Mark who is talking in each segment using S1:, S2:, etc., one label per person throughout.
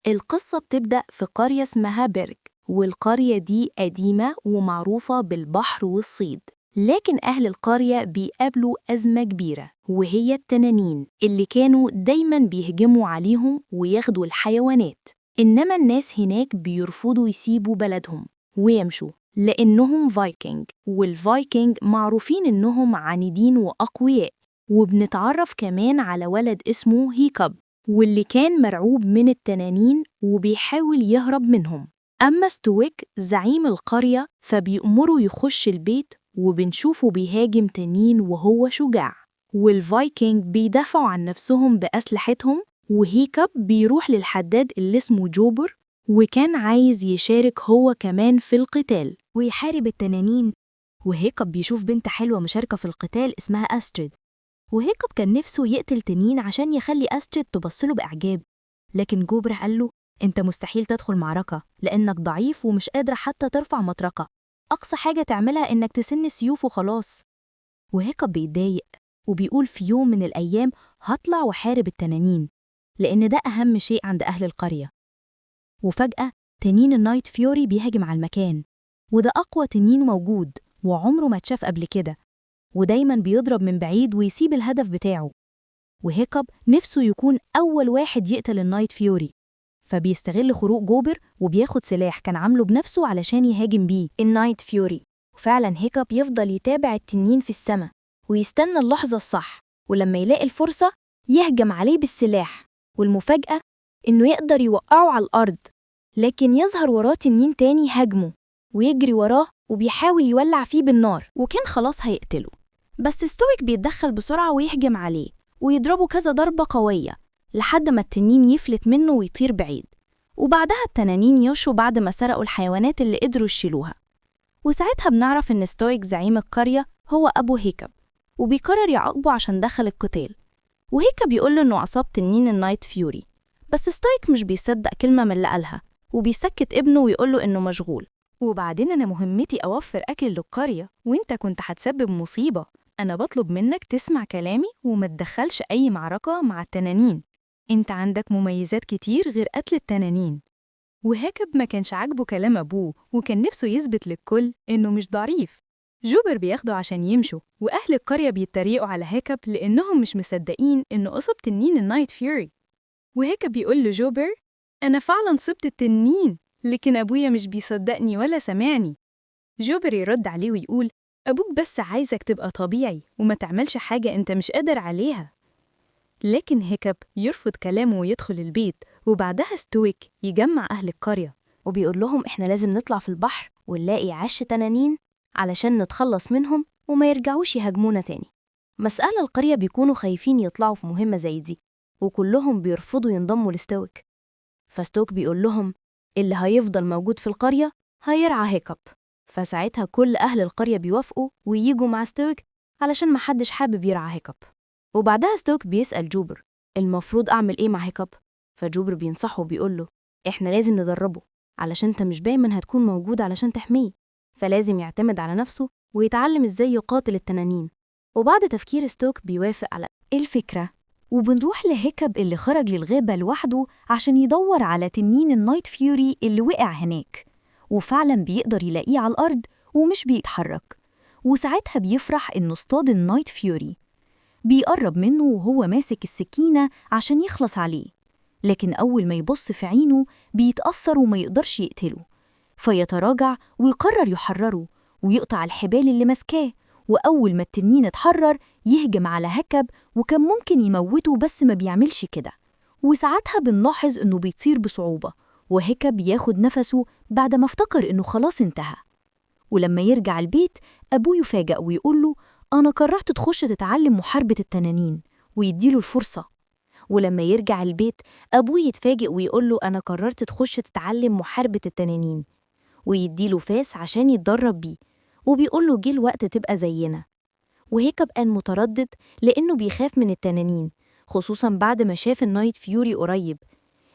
S1: القصة بتبدأ في قرية اسمها بيرج، والقرية دي قديمة ومعروفة بالبحر والصيد. لكن أهل القرية بيقابلوا أزمة كبيرة، وهي التنانين اللي كانوا دايماً بيهجموا عليهم وياخدوا الحيوانات. إنما الناس هناك بيرفضوا يسيبوا بلدهم ويمشوا لأنهم فايكنج، والفايكنج معروفين إنهم عنيدين وأقوياء. وبنتعرف كمان على ولد اسمه هيكب، واللي كان مرعوب من التنانين وبيحاول يهرب منهم. أما ستويك زعيم القرية فبيأمره يخش البيت، وبنشوفه بيهاجم تنين وهو شجاع. والفايكنج بيدافعوا عن نفسهم بأسلحتهم، وهيكب بيروح للحداد اللي اسمه جوبر، وكان عايز يشارك هو كمان في القتال
S2: ويحارب التنانين. وهيكب بيشوف بنت حلوة مشاركة في القتال اسمها أستريد، وهيكب كان نفسه يقتل تنين عشان يخلي أستريد تبصله بإعجاب. لكن جوبر قال له: أنت مستحيل تدخل معركة لأنك ضعيف ومش قادر حتى ترفع مطرقة، أقصى حاجة تعملها إنك تسن السيوف وخلاص. وهيكب بيتضايق وبيقول في يوم من الأيام هطلع وحارب التنانين، لأن ده أهم شيء عند أهل القرية. وفجأة تنين النايت فيوري بيهاجم على المكان، وده أقوى تنين موجود وعمره ما اتشاف قبل كده، ودايماً بيضرب من بعيد ويسيب الهدف بتاعه. وهيكب نفسه يكون أول واحد يقتل النايت فيوري، فبيستغل خروج جوبر وبياخد سلاح كان عامله بنفسه علشان يهاجم بيه
S1: النايت فيوري. وفعلا هيكب يفضل يتابع التنين في السماء ويستنى اللحظة الصح، ولما يلاقي الفرصة يهجم عليه بالسلاح. والمفاجأة إنه يقدر يوقعه على الأرض، لكن يظهر وراه تنين تاني هاجمه ويجري وراه وبيحاول يولع فيه بالنار،
S2: وكان خلاص هيقتله. بس ستويك بيتدخل بسرعة ويهجم عليه ويضربه كذا ضربة قوية لحد ما التنين يفلت منه ويطير بعيد. وبعدها التنانين يشوا بعد ما سرقوا الحيوانات اللي قدروا يشيلوها. وساعتها بنعرف إن ستويك زعيم القرية هو أبو هيكب، وبيقرر يعاقبه عشان دخل القتال. وهيكب بيقول له إنه أصاب تنين النايت فيوري، بس ستويك مش بيصدق كلمة من اللي قالها، وبيسكت ابنه ويقول له إنه مشغول.
S1: وبعدين أنا مهمتي أوفر أكل للقرية، وإنت كنت هتسبب مصيبة. أنا بطلب منك تسمع كلامي وما تدخلش أي معركة مع التنانين. إنت عندك مميزات كتير غير قتل التنانين. وهاكب ما كانش عاجبه كلام أبوه، وكان نفسه يثبت للكل إنه مش ضعيف. جوبر بياخده عشان يمشوا، وأهل القرية بيتريقوا على هاكب لأنهم مش مصدقين إنه أصاب تنين النايت فيوري. وهاكب بيقول لجوبر: أنا فعلاً صبت التنين، لكن أبويا مش بيصدقني ولا سمعني. جوبر يرد عليه ويقول: أبوك بس عايزك تبقى طبيعي وما تعملش حاجة أنت مش قادر عليها. لكن هيكب يرفض كلامه ويدخل البيت، وبعدها ستويك يجمع أهل القرية وبيقول لهم: إحنا لازم نطلع في البحر ونلاقي عش تنانين علشان نتخلص منهم وما يرجعوش يهاجمونا تاني. مسألة القرية بيكونوا خايفين يطلعوا في مهمة زي دي، وكلهم بيرفضوا ينضموا لستويك. فستوك بيقول لهم: اللي هيفضل موجود في القرية هيرعى هيكب. فساعتها كل أهل القرية بيوافقوا وييجوا مع ستوك علشان محدش حابب يرعى هيكب. وبعدها ستوك بيسأل جوبر: المفروض أعمل إيه مع هيكب؟ فجوبر بينصحه وبيقول له: إحنا لازم ندربه، علشان أنت مش دايما هتكون موجود علشان تحميه، فلازم يعتمد على نفسه ويتعلم إزاي يقاتل التنانين. وبعد تفكير ستوك بيوافق على
S2: الفكرة، وبنروح لهيكب اللي خرج للغابة لوحده عشان يدور على تنين النايت فيوري اللي وقع هناك، وفعلا بيقدر يلاقيه على الأرض ومش بيتحرك. وساعتها بيفرح إنه اصطاد النايت فيوري، بيقرب منه وهو ماسك السكينة عشان يخلص عليه، لكن أول ما يبص في عينه بيتأثر وما يقدرش يقتله، فيتراجع ويقرر يحرره ويقطع الحبال اللي ماسكاه. وأول ما التنين اتحرر يهجم على هيكب، وكان ممكن يموته بس ما بيعملش كده. وساعتها بنلاحظ إنه بيطير بصعوبة، وهيكب ياخد نفسه بعد ما افتكر إنه خلاص انتهى. ولما يرجع البيت أبوه يفاجأ ويقوله: أنا قررت تخش تتعلم محاربة التنانين، ويديله الفرصة. ولما يرجع البيت أبوه يتفاجئ ويقوله: أنا قررت تخش تتعلم محاربة التنانين، ويديله فاس عشان يتدرب بيه، وبيقوله: جه الوقت تبقى زينا. وهيكب كان متردد لأنه بيخاف من التنانين، خصوصاً بعد ما شاف النايت فيوري قريب،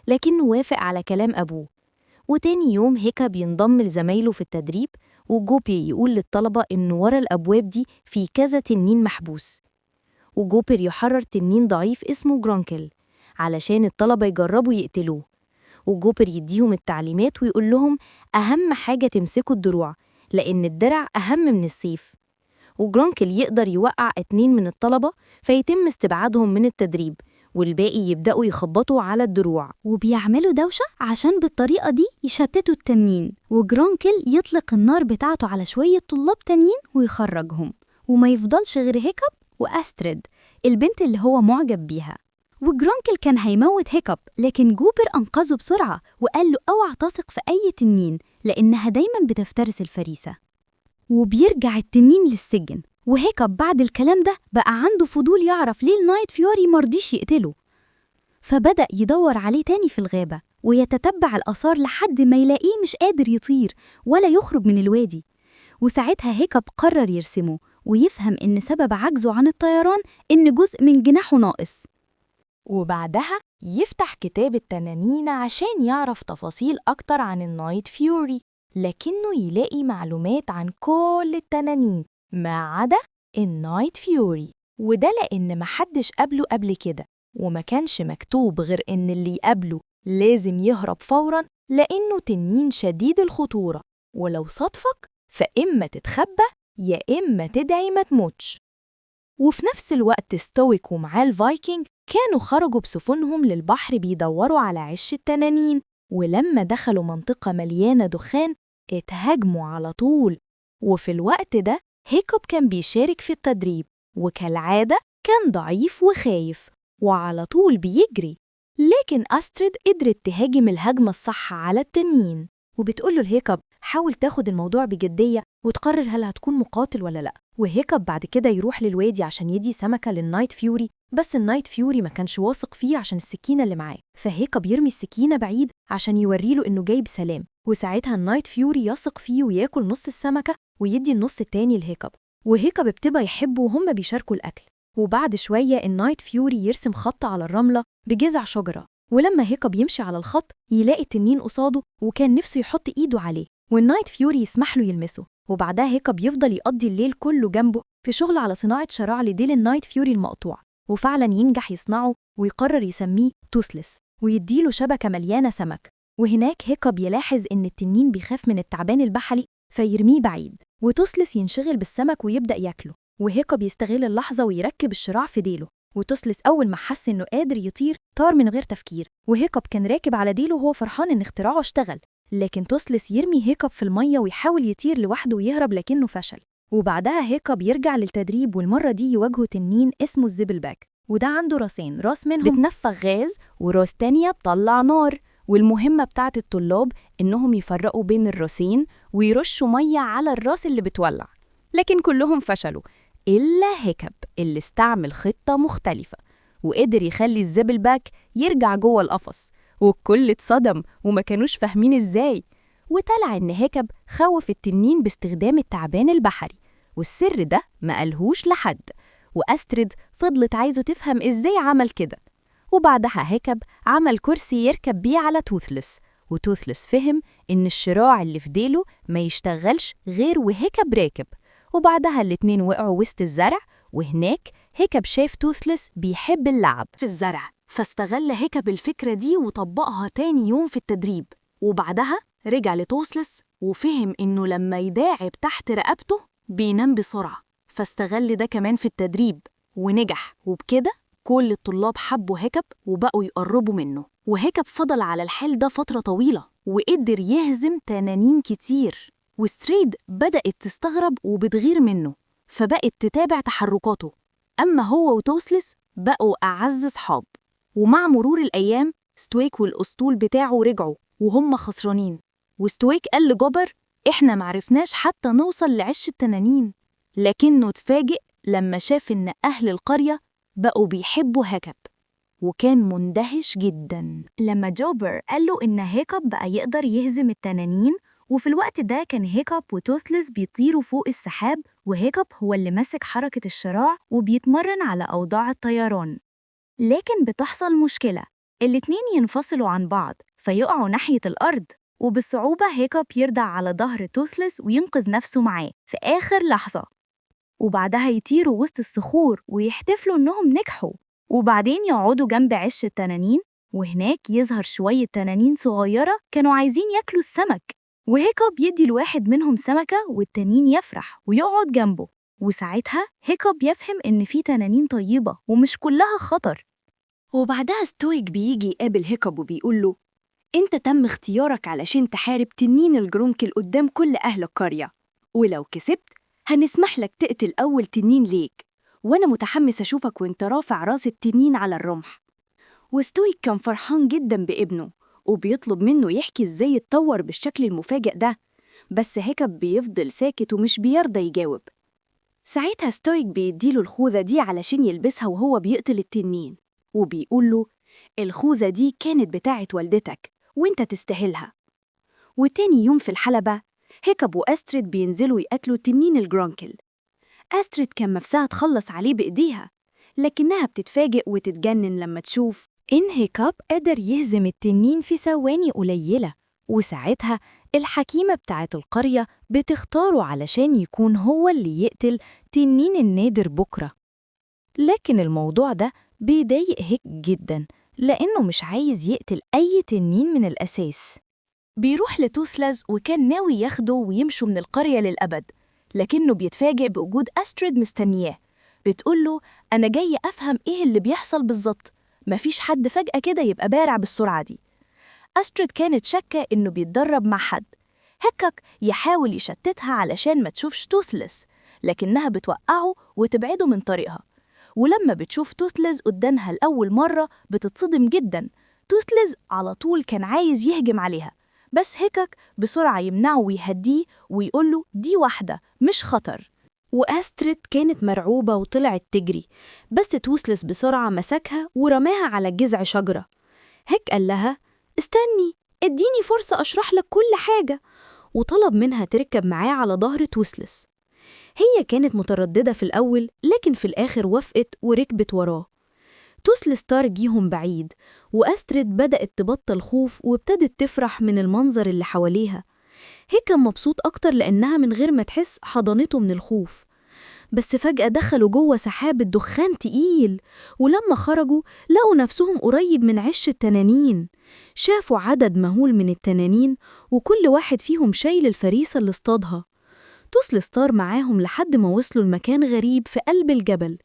S2: لكنه وافق على كلام أبوه. وتاني يوم هيكب ينضم لزمايله في التدريب، وجوبي يقول للطلبة إنه ورا الأبواب دي في كذا تنين محبوس. وجوبر يحرر تنين ضعيف اسمه جرونكل علشان الطلبة يجربوا يقتلوه.
S3: وجوبر يديهم التعليمات ويقول لهم أهم حاجة تمسكوا الدروع، لأن الدرع أهم من السيف. وجرونكل يقدر يوقع 2 من الطلبة فيتم استبعادهم من التدريب، والباقي يبدأوا يخبطوا على الدروع.
S2: وبيعملوا دوشة عشان بالطريقة دي يشتتوا التنين، وجرونكل يطلق النار بتاعته على شوية طلاب تانيين ويخرجهم، وما يفضلش غير هيكب وأستريد البنت اللي هو معجب بيها. وجرونكل كان هيموت هيكب، لكن جوبر أنقذه بسرعة وقال له اوعى تثق في أي تنين لأنها دايما بتفترس الفريسة. وبيرجع التنين للسجن، وهيكب بعد الكلام ده بقى عنده فضول يعرف ليه النايت فيوري مرضيش يقتله، فبدأ يدور عليه تاني في الغابة ويتتبع الآثار لحد ما يلاقيه مش قادر يطير ولا يخرج من الوادي. وساعتها هيكب قرر يرسمه ويفهم إن سبب عجزه عن الطيران إن جزء من جناحه ناقص.
S1: وبعدها يفتح كتاب التنانين عشان يعرف تفاصيل أكتر عن النايت فيوري، لكنه يلاقي معلومات عن كل التنانين ما عدا النايت فيوري، وده لأن محدش قابله قبل كده، وما كانش مكتوب غير إن اللي يقابله لازم يهرب فوراً لأنه تنين شديد الخطورة، ولو صادفك فإما تتخبى يا إما تدعي ما تموتش. وفي نفس الوقت ستويك ومعاه الفايكنج كانوا خرجوا بسفنهم للبحر بيدوروا على عش التنانين، ولما دخلوا منطقة مليانة دخان اتهاجموا على طول. وفي الوقت ده هيكوب كان بيشارك في التدريب، وكالعادة كان ضعيف وخايف وعلى طول بيجري، لكن أستريد قدرت تهاجم الهجمة الصح على التنين، وبتقوله لهيكوب حاول تاخد الموضوع بجدية وتقرر هل هتكون مقاتل ولا لأ. وهيكوب بعد كده يروح للوادي عشان يدي سمكة للنايت فيوري، بس النايت فيوري ما كانش واثق فيه عشان السكينة اللي معاه، فهيكوب يرمي السكينة بعيد عشان يوريله إنه جاي بسلام، وساعتها النايت فيوري يثق فيه وياكل نص السمكة ويدي النص التاني لهيكوب، وهيكوب ابتدى يحبه وهم بيشاركوا الأكل. وبعد شوية النايت فيوري يرسم خط على الرملة بجذع شجرة، ولما هيكوب يمشي على الخط يلاقي التنين قصاده وكان نفسه يحط إيده عليه، والنايت فيوري يسمح له يلمسه. وبعدها هيكوب يفضل يقضي الليل كله جنبه في شغل على صناعة شراع لديل النايت فيوري المقطوع، وفعلا ينجح يصنعه ويقرر يسميه توسلس ويديله شبكة مليانة سمك. وهناك هيكوب يلاحظ إن التنين بيخاف من التعبان البحري فيرميه بعيد، وتوسلس ينشغل بالسمك ويبدأ ياكله، وهيكوب يستغل اللحظة ويركب الشراع في ديله. وتوسلس أول ما حس إنه قادر يطير طار من غير تفكير، وهيكوب كان راكب على ديله وهو فرحان إن اختراعه اشتغل، لكن توسلس يرمي هيكوب في المية ويحاول يطير لوحده ويهرب لكنه فشل. وبعدها هيكوب يرجع للتدريب، والمرة دي يواجهه تنين اسمه الزيبلباك، وده عنده راسين، راس منهم بتنفخ غاز وراس تانية بتطلع نار، والمهمة بتاعت الطلاب إنهم يفرقوا بين الراسين ويرشوا مية على الراس اللي بتولع، لكن كلهم فشلوا إلا هيكوب اللي استعمل خطة مختلفة وقدر يخلي الزيبلباك يرجع جوه القفص، والكل اتصدم وما كانوش فاهمين إزاي. وطلع إن هيكوب خوف التنين باستخدام التعبان البحري، والسر ده ما قالهوش لحد، وأستريد فضلت عايزه تفهم إزاي عمل كده. وبعدها هيكوب عمل كرسي يركب بيه على توثلس، وتوثلس فهم إن الشراع اللي في ديله ما يشتغلش غير وهيكوب راكب. وبعدها الاتنين وقعوا وسط الزرع، وهناك هيكوب شاف توثلس بيحب اللعب في الزرع، فاستغل هيكوب الفكرة دي وطبقها تاني يوم في التدريب. وبعدها رجع لتوثلس وفهم إنه لما يداعب تحت رقبته بينام بسرعة، فاستغل ده كمان في التدريب ونجح. وبكده كل الطلاب حبوا هيكوب وبقوا يقربوا منه، وهيكوب فضل على الحال ده فترة طويلة وقدر يهزم تنانين كتير. وستريد بدأت تستغرب وبتغير منه، فبقت تتابع تحركاته، أما هو وتوثلس بقوا أعز صحاب. ومع مرور الأيام ستويك والأسطول بتاعه رجعوا وهم خسرانين، وستويك قال لجوبر إحنا معرفناش حتى نوصل لعش التنانين، لكنه اتفاجئ لما شاف إن أهل القرية بقوا بيحبوا هيكوب، وكان مندهش جداً لما جوبر قال له إن هيكوب بقى يقدر يهزم التنانين. وفي الوقت ده كان هيكوب وتوثلس بيطيروا فوق السحاب، وهيكوب هو اللي ماسك حركة الشراع وبيتمرن على أوضاع الطيران. لكن بتحصل مشكلة، الاتنين ينفصلوا عن بعض فيقعوا ناحية الأرض، وبالصعوبة هيكوب يرضع على ظهر توثلس وينقذ نفسه معاه في آخر لحظة، وبعدها يطيروا وسط الصخور ويحتفلوا إنهم نجحوا، وبعدين يقعدوا جنب عش التنانين
S2: وهناك يظهر شوية تنانين صغيرة كانوا عايزين ياكلوا السمك، وهيكب يدي الواحد منهم سمكة والتانيين يفرح ويقعد جنبه، وساعتها هيكب يفهم إن في تنانين طيبة ومش كلها خطر.
S3: وبعدها ستويك بيجي يقابل هيكب وبيقول له: أنت تم اختيارك علشان تحارب تنين الجرونكل قدام كل أهل القرية، ولو كسبت هنسمح لك تقتل أول تنين ليك، وأنا متحمس أشوفك وأنت رافع راس التنين على الرمح. وستويك كان فرحان جدا بابنه وبيطلب منه يحكي إزاي اتطور بالشكل المفاجئ ده، بس هيكب بيفضل ساكت ومش بيرضى يجاوب. ساعتها ستويك بيديله الخوذة دي علشان يلبسها وهو بيقتل التنين، وبيقوله: الخوذة دي كانت بتاعت والدتك وانت تستاهلها. وتاني يوم في الحلبة هيكب وأستريد بينزلوا يقتلوا تنين الجرونكل. أستريد كان نفسها تخلص عليه بإيديها، لكنها بتتفاجئ وتتجنن لما تشوف
S1: إن هيكب قدر يهزم التنين في ثواني قليلة، وساعتها الحكيمة بتاعت القرية بتختاره علشان يكون هو اللي يقتل تنين النادر بكرة. لكن الموضوع ده بيضايق هيك جداً، لأنه مش عايز يقتل أي تنين من الأساس. بيروح لتوثلز وكان ناوي ياخده ويمشوا من القرية للأبد، لكنه بيتفاجئ بوجود أستريد مستنياه. بتقوله: أنا جاي أفهم إيه اللي بيحصل بالظبط، مفيش حد فجأة كده يبقى بارع بالسرعة دي. أستريد كانت شاكة إنه بيتدرب مع حد. هيكك يحاول يشتتها علشان ما تشوفش توثلز، لكنها بتوقعه وتبعده من طريقها. ولما بتشوف توثلز قدامها لأول مرة بتتصدم جدا. توثلز على طول كان عايز يهجم عليها، بس هيكك بسرعة يمنعه ويهديه ويقوله دي واحدة مش خطر. وأستريد كانت مرعوبة وطلعت تجري، بس توثلز بسرعة مسكها ورماها على جذع شجرة. هيك قال لها: استني، اديني فرصة أشرح لك كل حاجة، وطلب منها تركب معاه على ظهر توثلز. هي كانت مترددة في الأول، لكن في الآخر وافقت وركبت وراه. توثلز طار جيهم بعيد، وأستريد بدأت تبطل خوف وابتدت تفرح من المنظر اللي حواليها. هي كان مبسوط أكتر لأنها من غير ما تحس حضنته من الخوف. بس فجأة دخلوا جوه سحابة دخان تقيل، ولما خرجوا لقوا نفسهم قريب من عش التنانين. شافوا عدد مهول من التنانين، وكل واحد فيهم شايل الفريسة اللي اصطادها. توثلز طار معاهم لحد ما وصلوا لمكان غريب في قلب الجبل،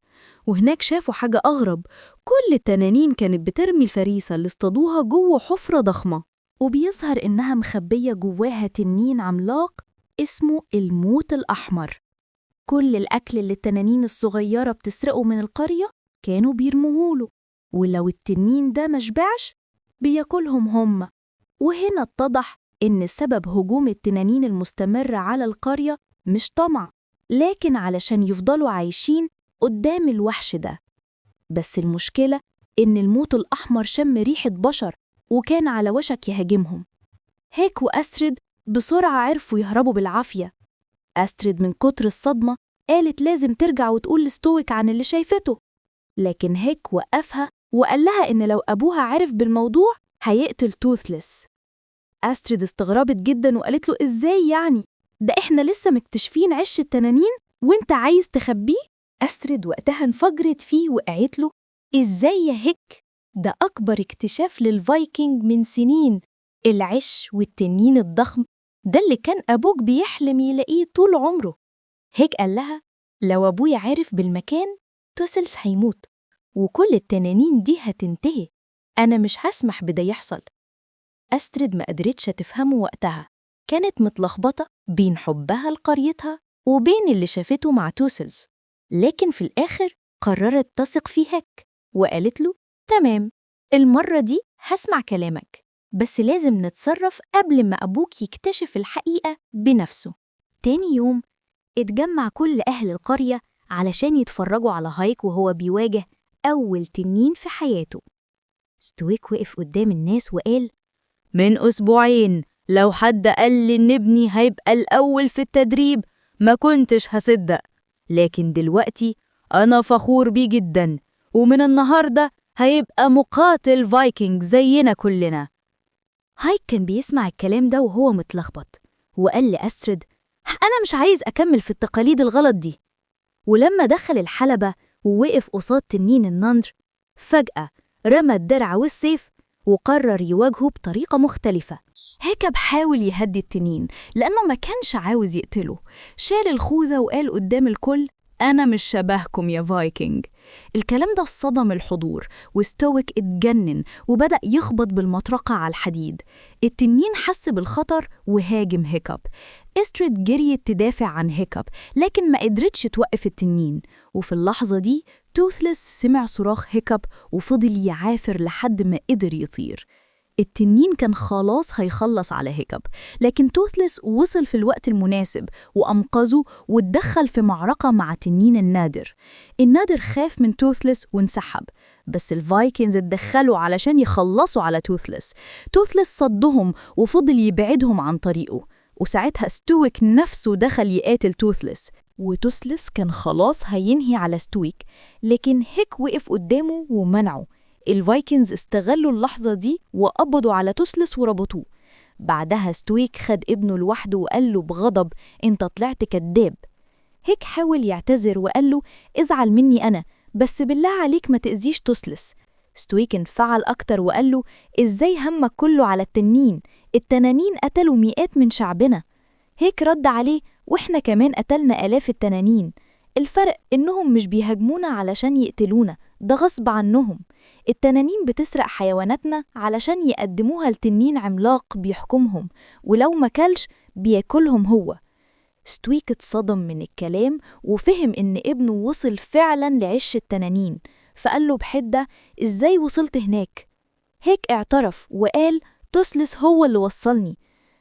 S1: وهناك شافوا حاجة أغرب. كل التنانين كانت بترمي الفريسة اللي اصطادوها جوه حفرة ضخمة، وبيظهر إنها مخبية جواها تنين عملاق اسمه الموت الأحمر. كل الأكل اللي التنانين الصغيرة بتسرقه من القرية كانوا بيرموهوله، ولو التنين ده مشبعش بياكلهم هم. وهنا اتضح إن سبب هجوم التنانين المستمر على القرية مش طمع، لكن علشان يفضلوا عايشين قدام الوحش ده. بس المشكلة إن الموت الأحمر شم ريحة بشر وكان على وشك يهاجمهم. هيك وأستريد بسرعة عرفوا يهربوا بالعافية. أستريد من كتر الصدمة قالت لازم ترجع وتقول لستويك عن اللي شايفته، لكن هيك وقفها وقال لها إن لو أبوها عرف بالموضوع هيقتل توثلز. أستريد استغربت جدا وقالت له: إزاي يعني؟ ده إحنا لسه مكتشفين عش التنانين وإنت عايز تخبيه؟ أستريد وقتها انفجرت فيه وقالت له: إزاي يا هيك؟ ده أكبر اكتشاف للفايكنج من سنين، العش والتنين الضخم ده اللي كان أبوك بيحلم يلاقيه طول عمره. هيك قال لها: لو أبويا عارف بالمكان توثلز هيموت وكل التنانين دي هتنتهي، أنا مش هسمح بده يحصل. أستريد ما قدرتش تفهمه وقتها، كانت متلخبطة بين حبها لقريتها وبين اللي شافته مع توثلز، لكن في الآخر قررت تثق في هيك وقالت له: تمام، المرة دي هسمع كلامك، بس لازم نتصرف قبل ما أبوك يكتشف الحقيقة بنفسه. تاني يوم اتجمع كل أهل القرية علشان يتفرجوا على هايك وهو بيواجه أول تنين في حياته. ستويك وقف قدام الناس وقال: من أسبوعين لو حد قال لي إن ابني هيبقى الأول في التدريب ما كنتش هصدق، لكن دلوقتي أنا فخور بيه جدا، ومن النهاردة هيبقى مقاتل فايكنج زينا كلنا. هايك كان بيسمع الكلام ده وهو متلخبط، وقال لأستريد: أنا مش عايز أكمل في التقاليد الغلط دي. ولما دخل الحلبة ووقف قصاد تنين النمر، فجأة رمى الدرع والسيف
S3: وقرر يواجهه بطريقة مختلفة.
S1: هيكب حاول يهدي التنين لأنه ما كانش عاوز يقتله. شال الخوذة وقال قدام الكل: أنا مش شبهكم يا فايكنج. الكلام ده صدم الحضور، وستويك اتجنن وبدأ يخبط بالمطرقة على الحديد. التنين حس بالخطر وهاجم هيكب. استريد جريت تدافع عن هيكب، لكن ما قدرتش توقف التنين. وفي اللحظة دي توثلس سمع صراخ هيكب وفضل يعافر لحد ما قدر يطير. التنين كان خلاص هيخلص على هيكب، لكن توثلس وصل في الوقت المناسب وأنقذه واتدخل في معركة مع تنين النادر. النادر خاف من توثلس وانسحب، بس الفايكنز اتدخلوا علشان يخلصوا على توثلس. توثلس صدهم وفضل يبعدهم عن طريقه، وساعتها ستويك نفسه دخل يقاتل توثلس. وتوثلس كان خلاص هينهي على ستويك، لكن هيك وقف قدامه ومنعه. الفايكنز استغلوا اللحظة دي وقبضوا على توثلس وربطوه. بعدها ستويك خد ابنه لوحده وقال له بغضب: انت طلعت كداب. هيك حاول يعتذر وقال له: ازعل مني أنا، بس بالله عليك ما تأذيش توثلس. ستويك انفعل أكتر وقال له: ازاي همك كله على التنين؟ التنانين قتلوا مئات من شعبنا. هيك رد عليه: واحنا كمان قتلنا آلاف التنانين. الفرق إنهم مش بيهاجمونا علشان يقتلونا، ده غصب عنهم. التنانين بتسرق حيواناتنا علشان يقدموها لتنين عملاق بيحكمهم، ولو ما كلش بياكلهم هو. ستويك اتصدم من الكلام وفهم إن ابنه وصل فعلا لعش التنانين، فقال له بحدة: إزاي وصلت هناك؟ هيك اعترف وقال: توثلس هو اللي وصلني.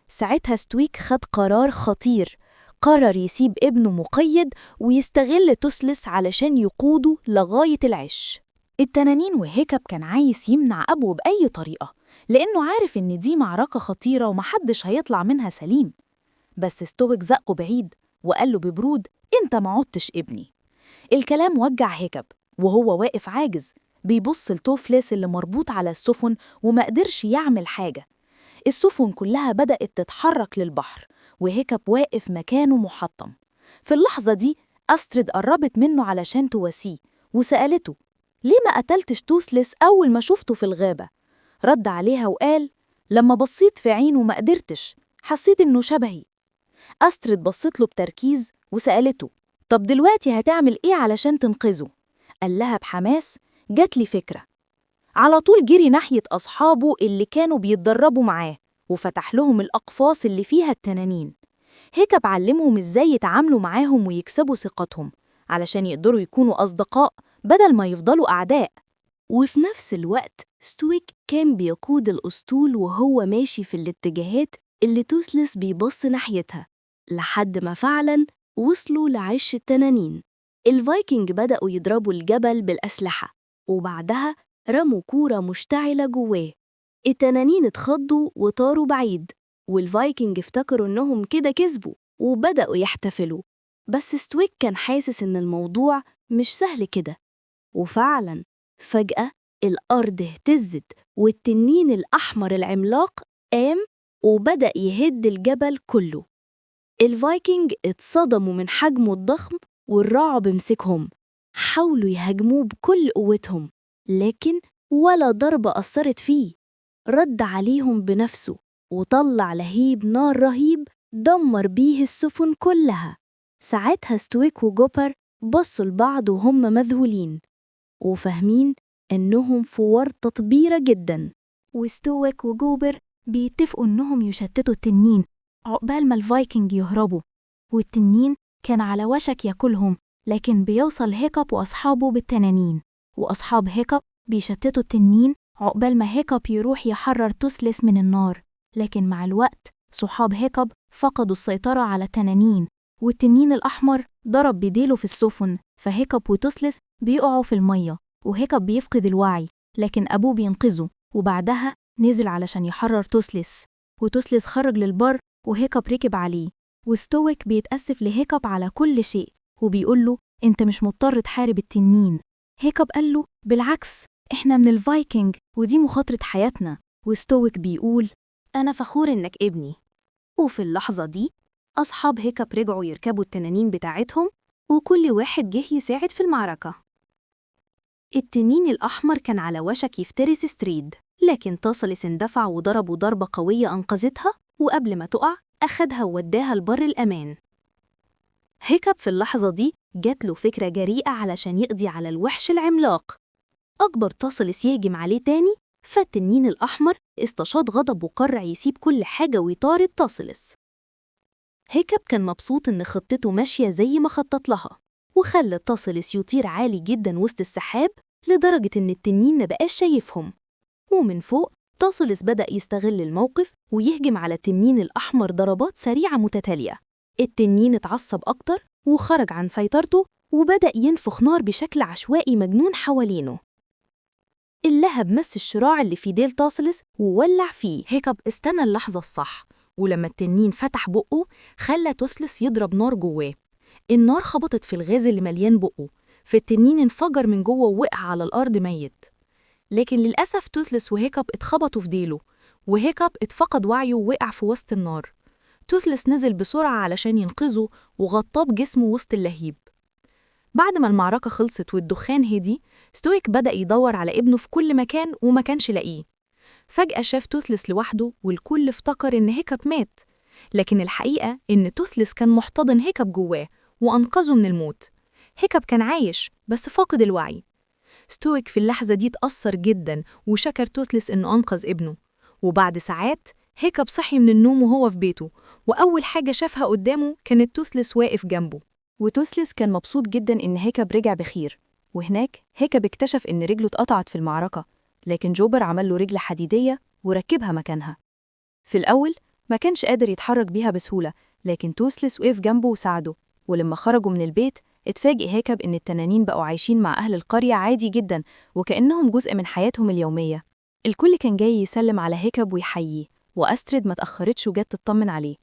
S1: ساعتها ستويك خد قرار خطير، قرر يسيب ابنه مقيد ويستغل توثلس علشان يقوده لغاية العش. التنانين وهيكب كان عايز يمنع أبوه بأي طريقة، لأنه عارف إن دي معركة خطيرة ومحدش هيطلع منها سليم. بس ستويك زقه بعيد وقال له ببرود: أنت ما عدتش ابني. الكلام وجع هيكب، وهو واقف عاجز بيبص لتوثلس اللي مربوط على السفن وما قدرش يعمل حاجة. السفن كلها بدأت تتحرك للبحر، وهيكب واقف مكانه محطم. في اللحظة دي أستريد قربت منه علشان تواسيه وسألته: ليه ما قتلتش توثلس أول ما شفته في الغابة؟ رد عليها وقال: لما بصيت في عينه ما قدرتش، حسيت إنه شبهي. أستريد بصت له بتركيز وسألته: طب دلوقتي هتعمل إيه علشان تنقذه؟ قال لها بحماس: جات لي فكرة. على طول جري ناحية أصحابه اللي كانوا بيتدربوا معاه وفتح لهم الأقفاص اللي فيها التنانين. هيكب علمهم إزاي يتعاملوا معاهم ويكسبوا ثقتهم علشان يقدروا يكونوا أصدقاء بدل ما يفضلوا أعداء. وفي نفس الوقت ستويك كان بيقود الأسطول وهو ماشي في الاتجاهات اللي توثلس بيبص ناحيتها، لحد ما فعلاً وصلوا لعش التنانين. الفايكنج بدأوا يضربوا الجبل بالأسلحة، وبعدها رموا كورة مشتعلة جواه. التنانين اتخضوا وطاروا بعيد، والفايكنج افتكروا إنهم كده كسبوا وبدأوا يحتفلوا. بس ستويك كان حاسس إن الموضوع مش سهل كده. وفعلاً فجأة الأرض اهتزت، والتنين الأحمر العملاق قام وبدأ يهد الجبل كله. الفايكنج اتصدموا من حجمه الضخم والرعب مسكهم. حاولوا يهاجموه بكل قوتهم، لكن ولا ضربة أثرت فيه. رد عليهم بنفسه وطلع لهيب نار رهيب دمر بيه السفن كلها. ساعتها ستويك وجوبر بصوا لبعض وهم مذهولين وفاهمين إنهم في ورطة كبيرة جدا. وستويك وجوبر بيتفقوا إنهم يشتتوا التنين عقبال ما الفايكنج يهربوا، والتنين كان على وشك ياكلهم، لكن بيوصل هيكب وأصحابه بالتنانين، وأصحاب هيكب بيشتتوا التنين عقبال ما هيكب يروح يحرر توثلس من النار. لكن مع الوقت صحاب هيكب فقدوا السيطرة على التنانين، والتنين الأحمر ضرب بديله في السفن، فهيكب وتوثلس بيقعوا في المية، وهيكب بيفقد الوعي، لكن أبوه بينقذه. وبعدها نزل علشان يحرر توثلس، وتوثلس خرج للبر وهيكب ركب عليه. وستويك بيتأسف لهيكب على كل شيء وبيقول له: انت مش مضطر تحارب التنين. هيكب قال له: بالعكس، احنا من الفايكنج ودي مخاطرة حياتنا. وستويك بيقول:
S3: أنا فخور إنك ابني. وفي اللحظة دي أصحاب هيكب رجعوا يركبوا التنانين بتاعتهم، وكل واحد جه يساعد في المعركة. التنين الأحمر كان على وشك يفترس ستريد، لكن طاسلس اندفع وضربه ضربة قوية أنقذتها، وقبل ما تقع أخدها ووداها لبر الأمان. هيكاب في اللحظة دي جات له فكرة جريئة علشان يقضي على الوحش العملاق. أكبر طاسلس يهجم عليه تاني، فالتنين الأحمر استشاط غضب وقرر يسيب كل حاجة ويطارد طاسلس. هيكاب كان مبسوط إن خطته ماشية زي ما خطط لها، وخلى طاسلس يطير عالي جدا وسط السحاب لدرجة إن التنين مبقاش شايفهم. ومن فوق طاسلس بدأ يستغل الموقف ويهجم على التنين الأحمر ضربات سريعة متتالية. التنين اتعصب أكتر وخرج عن سيطرته وبدأ ينفخ نار بشكل عشوائي مجنون حوالينه. اللهب مس الشراع اللي في ديل طاسلس وولع فيه. هيكاب استنى اللحظة الصح، ولما التنين فتح بقه خلى توثلس يضرب نار جواه. النار خبطت في الغاز اللي مليان بقه، فالتنين انفجر من جوه ووقع على الأرض ميت. لكن للأسف توثلس وهيكاب اتخبطوا في ديله، وهيكاب اتفقد وعيه ووقع في وسط النار. توثلس نزل بسرعة علشان ينقذه وغطاه بجسمه وسط اللهيب. بعد ما المعركة خلصت والدخان هدي، ستويك بدأ يدور على ابنه في كل مكان وما كانش لاقيه. فجأة شاف توثلس لوحده والكل افتكر إن هيكاب مات، لكن الحقيقة إن توثلس كان محتضن هيكاب جواه وأنقذه من الموت. هيكاب كان عايش بس فاقد الوعي. ستويك في اللحظة دي اتأثر جدا وشكر توثلس إنه أنقذ ابنه. وبعد ساعات هيكاب صحي من النوم وهو في بيته، وأول حاجة شافها قدامه كانت توثلس واقف جنبه.
S2: وتوثلس كان مبسوط جدا إن هيكاب رجع بخير. وهناك هيكاب اكتشف إن رجله اتقطعت في المعركة، لكن جوبر عمل له رجل حديدية وركبها مكانها. في الأول ما كانش قادر يتحرك بيها بسهولة، لكن توثلس وقف جنبه وساعده. ولما خرجوا من البيت اتفاجئ هيكاب إن التنانين بقوا عايشين مع أهل القرية عادي جدا وكأنهم جزء من حياتهم اليومية. الكل كان جاي يسلم على هيكاب ويحييه، وأسترد ما تأخرتش وجت تطمن عليه.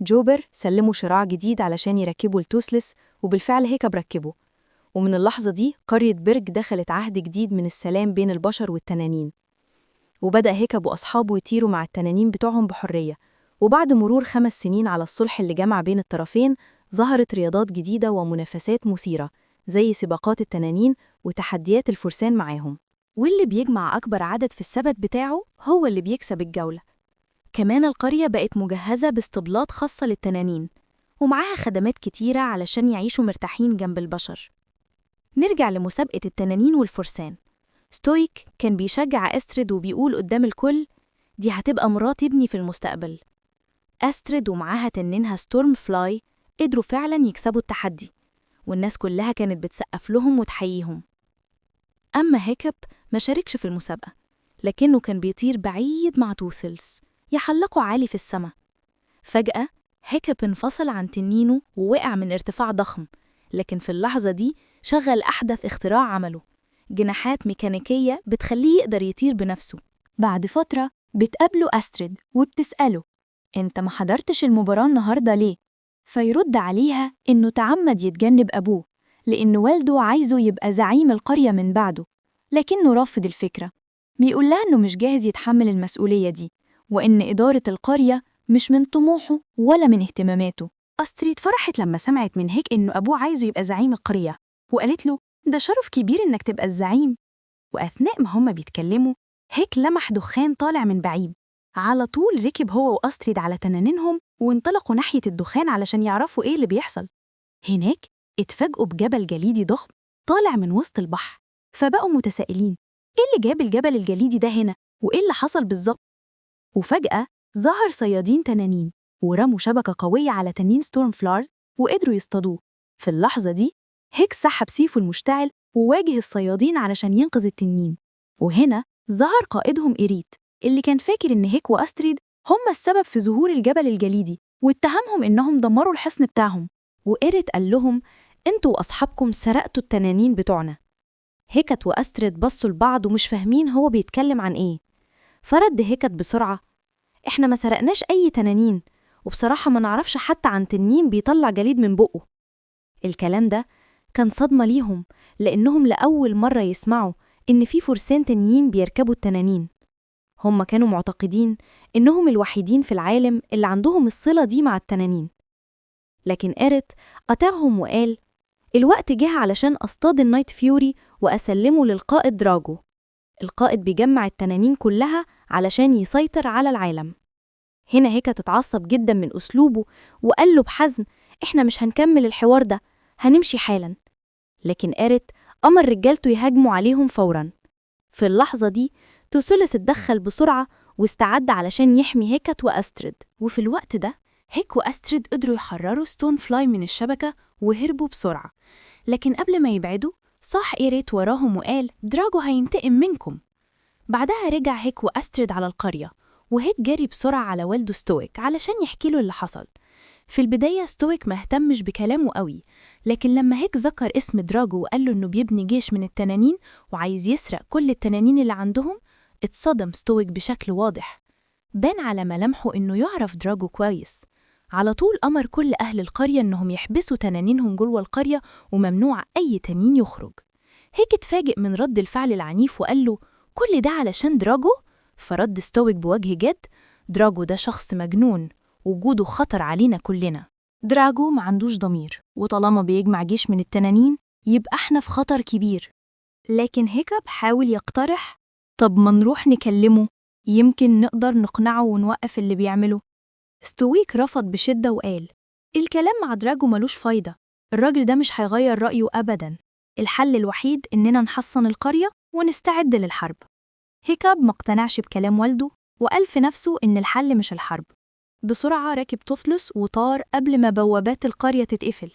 S2: جوبر سلمه شراع جديد علشان يركبه لتوثلس، وبالفعل هيكاب ركبه. ومن اللحظة دي قرية بيرج دخلت عهد جديد من السلام بين البشر والتنانين. وبدأ هيكاب وأصحابه يطيروا مع التنانين بتوعهم بحرية. وبعد مرور 5 سنين على الصلح اللي جمع بين الطرفين، ظهرت رياضات جديدة ومنافسات مثيرة زي سباقات التنانين وتحديات الفرسان معاهم.
S1: واللي بيجمع أكبر عدد في السبت بتاعه هو اللي بيكسب الجولة. كمان القرية بقت مجهزة باسطبلات خاصة للتنانين، ومعاها خدمات كتيرة علشان يعيشوا مرتاحين جنب البشر. نرجع لمسابقة التنانين والفرسان. ستويك كان بيشجع أسترد وبيقول قدام الكل: دي هتبقى مرات ابني في المستقبل. أسترد ومعاها تنينها ستورم فلاي قدروا فعلا يكسبوا التحدي، والناس كلها كانت بتسقف لهم وتحييهم. أما هيكاب ما شاركش في المسابقة، لكنه كان بيطير بعيد مع توثلس يحلقوا عالي في السماء. فجأة هيكاب انفصل عن تنينه ووقع من ارتفاع ضخم، لكن في اللحظة دي شغل أحدث اختراع عمله: جناحات ميكانيكية بتخليه يقدر يطير بنفسه.
S2: بعد فترة بتقابله أسترد وبتسأله: أنت ما حضرتش المباراة النهاردة ليه؟ فيرد عليها إنه تعمد يتجنب أبوه لأن والده عايزه يبقى زعيم القرية من بعده، لكنه رافض الفكرة. بيقول لها إنه مش جاهز يتحمل المسؤولية دي، وإن إدارة القرية مش من طموحه ولا من اهتماماته.
S3: أستريد فرحت لما سمعت من هيك إنه أبوه عايزه يبقى زعيم القرية، وقالت له: ده شرف كبير إنك تبقى الزعيم. وأثناء ما هما بيتكلموا هيك لمح دخان طالع من بعيد. على طول ركب هو وأستريد على تنانينهم وانطلقوا ناحية الدخان علشان يعرفوا إيه اللي بيحصل. هناك اتفاجئوا بجبل جليدي ضخم طالع من وسط البحر، فبقوا متسائلين: إيه اللي جاب الجبل الجليدي ده هنا؟ وإيه اللي حصل بالظبط؟ وفجأة ظهر صيادين تنانين ورموا شبكة قوية على تنين ستورم فلاي وقدروا يصطادوه. في اللحظة دي هيك سحب سيفه المشتعل وواجه الصيادين علشان ينقذ التنين. وهنا ظهر قائدهم إيريت اللي كان فاكر إن هيك وأستريد هم السبب في ظهور الجبل الجليدي، واتهمهم إنهم دمروا الحصن بتاعهم.
S2: وإيريت قال لهم: انتوا وأصحابكم سرقتوا التنانين بتوعنا. هيكت وأسترد بصوا لبعض ومش فاهمين هو بيتكلم عن إيه. فرد هيكت بسرعة: إحنا ما سرقناش أي تنانين، وبصراحة ما نعرفش حتى عن تنين بيطلع جليد من بقه. الكلام ده كان صدمة ليهم، لأنهم لأول مرة يسمعوا إن في فرسان تانيين بيركبوا التنانين. هم كانوا معتقدين إنهم الوحيدين في العالم اللي عندهم الصلة دي مع التنانين. لكن إيريت قطعهم وقال: الوقت جه علشان أصطاد النايت فيوري وأسلمه للقائد دراجو.
S3: القائد بيجمع التنانين كلها علشان يسيطر على العالم. هنا هيكا تتعصب جدا من أسلوبه وقال له بحزم: إحنا مش هنكمل الحوار ده، هنمشي حالا. لكن إيريت أمر رجالته يهاجموا عليهم فورا. في اللحظة دي توسيلس اتدخل بسرعة واستعد علشان يحمي هيكت وأستريد.
S1: وفي الوقت ده هيك وأستريد قدروا يحرروا ستون فلاي من الشبكة وهربوا بسرعة. لكن قبل ما يبعدوا صاح إيريت وراهم وقال: دراجو هينتقم منكم. بعدها رجع هيك وأستريد على القرية، وهيك جري بسرعة على والده ستويك علشان يحكي له اللي حصل. في البداية ستويك ما اهتمش بكلامه قوي، لكن لما هيك ذكر اسم دراجو وقال له إنه بيبني جيش من التنانين وعايز يسرق كل التنانين اللي عندهم، اتصدم ستويك بشكل واضح. بان على ملامحه إنه يعرف دراجو كويس. على طول أمر كل أهل القرية إنهم يحبسوا تنانينهم جوه القرية وممنوع أي تنين يخرج. هيك اتفاجئ من رد الفعل العنيف وقال له: كل ده علشان دراجو؟ فرد ستويك بوجه جد: دراجو ده شخص مجنون، وجوده خطر علينا كلنا.
S3: دراجو ما عندوش ضمير، وطالما بيجمع جيش من التنانين يبقى احنا في خطر كبير. لكن هيكب حاول يقترح: طب ما نروح نكلمه، يمكن نقدر نقنعه ونوقف اللي بيعمله. ستويك رفض بشدة وقال: الكلام مع دراجو ملوش فايدة، الراجل ده مش هيغير رأيه أبداً. الحل الوحيد إننا نحصن القرية ونستعد للحرب. هيكب مقتنعش بكلام والده وقال في نفسه إن الحل مش الحرب. بسرعة ركب توثلس وطار قبل ما بوابات القرية تتقفل.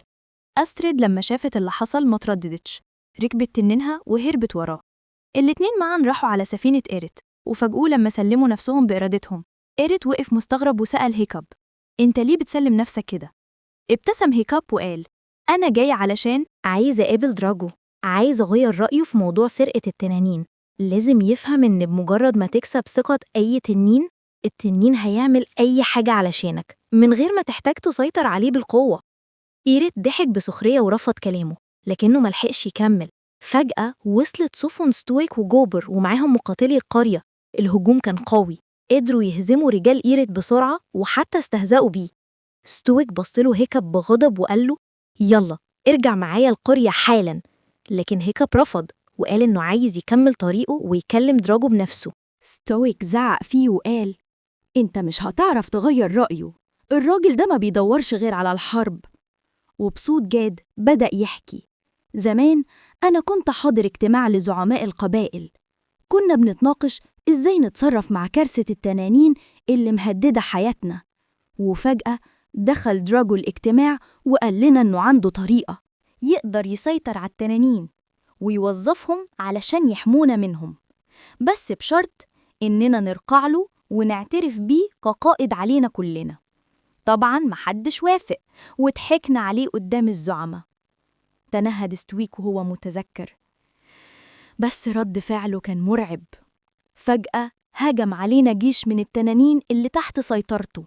S3: أستريد لما شافت اللي حصل ما ترددتش، ركبت تنينها وهربت وراه. الاتنين معاً راحوا على سفينة إيريت، وفاجئوه لما سلموا نفسهم بإرادتهم. إيريت وقف مستغرب وسأل هيكب: أنت ليه بتسلم نفسك كده؟ ابتسم هيكب وقال: أنا جاي علشان عايز أقابل دراجو، عايز أغير رأيه في موضوع سرقة التنانين. لازم يفهم إن بمجرد ما تكسب ثقة أي تنين، التنين هيعمل أي حاجة علشانك من غير ما تحتاج تسيطر عليه بالقوة. إيريت ضحك بسخرية ورفض كلامه، لكنه ملحقش يكمل. فجأة وصلت سفن ستويك وجوبر ومعاهم مقاتلي القرية. الهجوم كان قوي، قدروا يهزموا رجال إيريت بسرعة وحتى استهزأوا بيه. ستويك بصله هيكب بغضب وقال له: يلا ارجع معايا القرية حالا. لكن هيكب رفض وقال إنه عايز يكمل طريقه ويكلم دراجو بنفسه.
S2: ستويك زعق فيه وقال: انت مش هتعرف تغير رأيه، الراجل ده ما بيدورش غير على الحرب. وبصوت جاد بدأ يحكي: زمان أنا كنت حاضر اجتماع لزعماء القبائل، كنا بنتناقش إزاي نتصرف مع كارثة التنانين اللي مهددة حياتنا. وفجأة دخل دراجو الاجتماع وقال لنا إنه عنده طريقة يقدر يسيطر على التنانين ويوظفهم علشان يحمونا منهم، بس بشرط إننا نرقع له ونعترف بيه كقائد علينا كلنا. طبعاً محدش وافق وضحكنا عليه قدام الزعماء. تنهد ستويك وهو متذكر، بس رد فعله كان مرعب. فجأة هجم علينا جيش من التنانين اللي تحت سيطرته.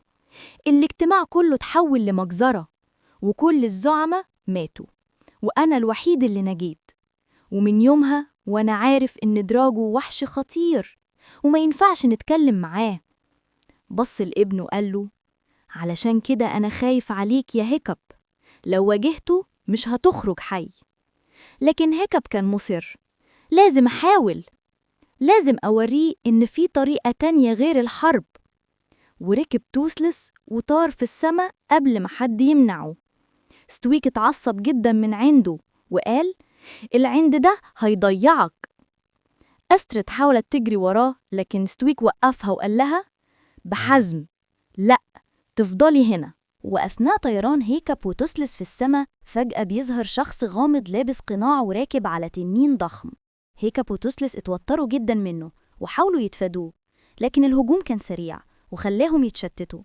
S2: الاجتماع كله اتحول لمجزرة، وكل الزعماء ماتوا، وأنا الوحيد اللي نجيت. ومن يومها وأنا عارف إن دراجو وحش خطير وما ينفعش نتكلم معاه. بص لابنه وقال له: علشان كده أنا خايف عليك يا هيكب، لو واجهته مش هتخرج حي. لكن هيكب كان مصر: لازم أحاول، لازم أوريه إن في طريقة تانية غير الحرب. وركب توثلس وطار في السماء قبل ما حد يمنعه. ستويك اتعصب جدا من عنده وقال: العند ده هيضيعك. أستريد حاولت تجري وراه، لكن ستويك وقفها وقال لها بحزم: لأ، تفضلي هنا. وأثناء طيران هيكب وتوثلس في السماء، فجأة بيظهر شخص غامض لابس قناع وراكب على تنين ضخم. هيكب وتوثلس اتوتروا جدا منه وحاولوا يتفادوه، لكن الهجوم كان سريع وخلاهم يتشتتوا.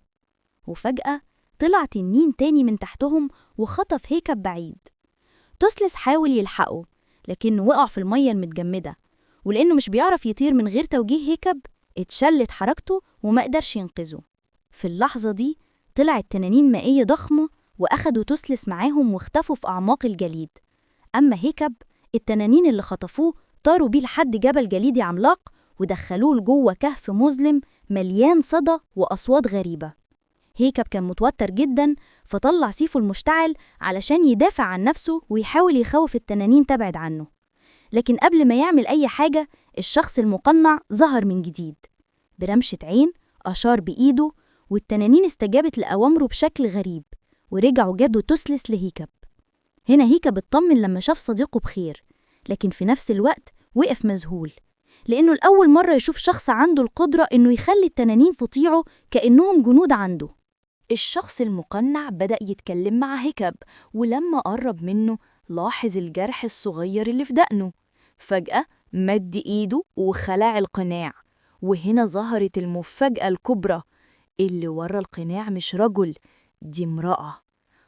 S2: وفجأة طلع تنين تاني من تحتهم وخطف هيكب بعيد. توثلس حاول يلحقه، لكنه وقع في المية المتجمدة، ولأنه مش بيعرف يطير من غير توجيه هيكب اتشلت حركته وما قدرش ينقذه. في اللحظة دي طلعت تنانين مائية ضخمة وأخدوا توثلس معاهم واختفوا في أعماق الجليد. أما هيكب، التنانين اللي خطفوه طاروا بيه لحد جبل جليدي عملاق ودخلوه لجوه كهف مظلم مليان صدى وأصوات غريبة. هيكب كان متوتر جدا، فطلع سيفه المشتعل علشان يدافع عن نفسه ويحاول يخوف التنانين تبعد عنه. لكن قبل ما يعمل أي حاجة الشخص المقنع ظهر من جديد برمشة عين، أشار بإيده، والتنانين استجابت لأوامره بشكل غريب، ورجعوا جابوا توسلس لهيكب. هنا هيكب اطمن لما شاف صديقه بخير، لكن في نفس الوقت وقف مذهول، لأنه لأول مرة يشوف شخص عنده القدرة إنه يخلي التنانين تطيعه كأنهم جنود عنده. الشخص المقنع بدأ يتكلم مع هيكب، ولما قرب منه لاحظ الجرح الصغير اللي في دقنه. فجأة مد إيده وخلع القناع، وهنا ظهرت المفاجأة الكبرى. اللي ورا القناع مش رجل، دي امرأة.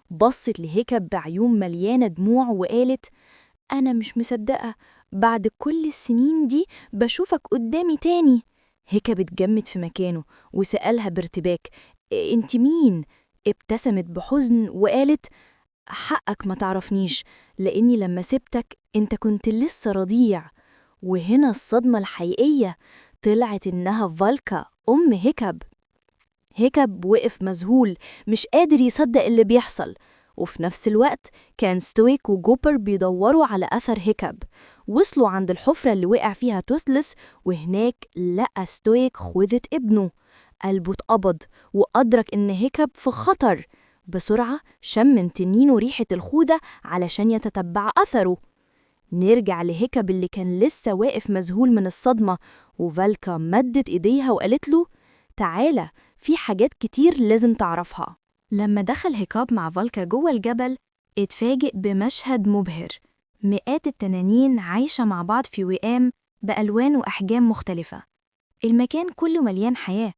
S2: بصت لهيكب بعيون مليانة دموع وقالت: أنا مش مصدقة، بعد كل السنين دي بشوفك قدامي تاني. هيكب اتجمد في مكانه وسألها بارتباك: انت مين؟ ابتسمت بحزن وقالت: حقك ما تعرفنيش، لأني لما سبتك انت كنت لسه رضيع. وهنا الصدمة الحقيقية، طلعت إنها فالكا أم هيكب. هيكب وقف مذهول مش قادر يصدق اللي بيحصل، وفي نفس الوقت كان ستويك وجوبر بيدوروا على أثر هيكب. وصلوا عند الحفرة اللي وقع فيها توثلس، وهناك لقى ستويك خوذة ابنه. قلبه اتقبض وأدرك إن هيكب في خطر. بسرعة شمم تنينه ريحة الخوذة علشان يتتبع أثره. نرجع لهيكب اللي كان لسه واقف مذهول من الصدمة، وفالكا مدت إيديها وقالت له: تعالى، في حاجات كتير لازم تعرفها.
S1: لما دخل هيكاب مع فالكا جوه الجبل اتفاجئ بمشهد مبهر. مئات التنانين عايشة مع بعض في وئام بألوان وأحجام مختلفة. المكان كله مليان حياة.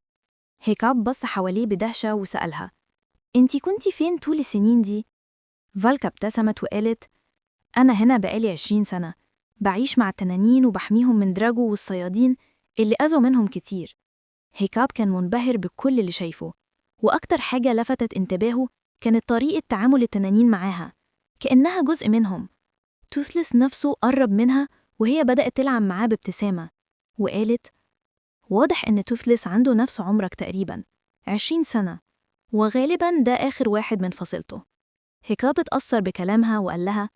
S1: هيكاب بص حواليه بدهشة وسألها: انتي كنتي فين طول السنين دي؟ فالكا ابتسمت وقالت: أنا هنا بقالي 20 سنة، بعيش مع التنانين وبحميهم من دراجو والصيادين اللي أذوا منهم كتير. هيكاب كان منبهر بكل اللي شايفه، وأكتر حاجة لفتت انتباهه كانت طريقة تعامل التنانين معاها، كأنها جزء منهم. توثلس نفسه قرب منها وهي بدأت تلعب معاه بابتسامة، وقالت: واضح إن توثلس عنده نفس عمرك تقريباً، 20 سنة، وغالباً ده آخر واحد من فصيلته. هيكاب اتأثر بكلامها وقال لها: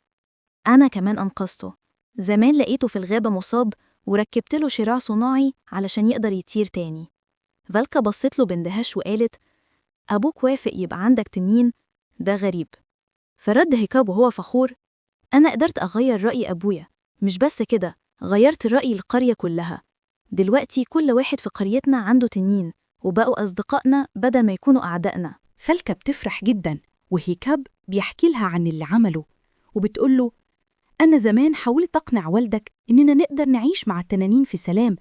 S1: أنا كمان أنقذته، زمان لقيته في الغابة مصاب وركبت له شراع صناعي علشان يقدر يطير تاني. فالكا بصت له باندهاش وقالت: أبوك وافق يبقى عندك تنين؟ ده غريب. فرد هيكاب وهو فخور: أنا قدرت أغير رأي أبويا، مش بس كده، غيرت رأي القرية كلها. دلوقتي كل واحد في قريتنا عنده تنين، وبقوا أصدقائنا بدل ما يكونوا أعدائنا.
S4: فالكا بتفرح جدا، وهيكاب بيحكي لها عن اللي عمله، وبتقوله: أنا زمان حاولت أقنع والدك إننا نقدر نعيش مع التنانين في سلام،